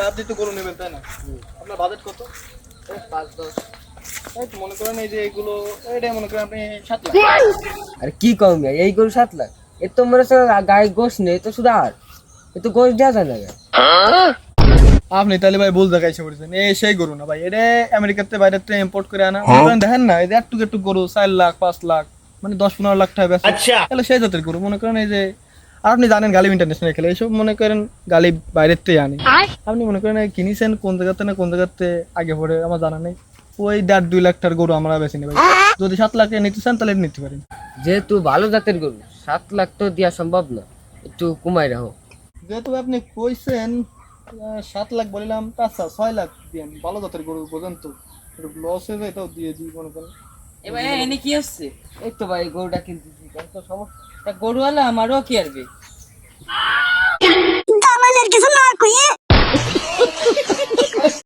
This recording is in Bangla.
আপনি তো গরু নেবেন তাই না? আপনার বাজেট কত? 5-10। এই তো মনে করেন এই যে এইগুলো, এইটাই মনে করেন আপনি 7 লাখ। আরে কি কম ভাই, এই গরু 7 লাখ? এ তো মনে হচ্ছে গায়ে গোশ নেই, এ তো শুধু আর এ তো গোশ দেওয়া যায় না ভাই। আপনি তাহলে ভাই ভুল জায়গায় এসে পড়েছেন। এই সেই গরু না ভাই, এটা আমেরিকাতে বাইরে থেকে ইম্পোর্ট করে আনা। মনে করেন দেখেন না, এই যে একটু একটু গরু 4 লাখ 5 লাখ মানে 10-15 লাখ টাকা বেচে। তাহলে সেই জাতের গরু মনে করেন এই যে, আর আপনি জানেন গালিব ইন্টারন্যাশনাল খেলে এইসব মনে করেন গালিব বাইরের থেকে আনে। আপনি মনে করেন এই কিনেছেন কোন জায়গাতে না কোন জায়গাতে আগে পরে আমার জানা নেই, ওই 1.5-2 লাখ টাকার গরু আমরা বেশি নেই ভাই। যদি 7 লাখে নিতে চান তাহলে নিতে পারেন। যেহেতু ভালো জাতের গরু 7 লাখ তো দেওয়া সম্ভব না, একটু কমাই রাখো। যেহেতু আপনি কইছেন 7 লাখ বললাম, আচ্ছা 6 লাখ দিন, ভালো জাতের গরু বোঝেন তো, লস হয়ে যায় এটাও দিয়ে দিই মনে করেন। এবার এনে কি হচ্ছে? এই তো ভাই গরুটা কিনতেছি, কারণ তো সমস্যা। তা গরুওয়ালা আমারও কি আরবে?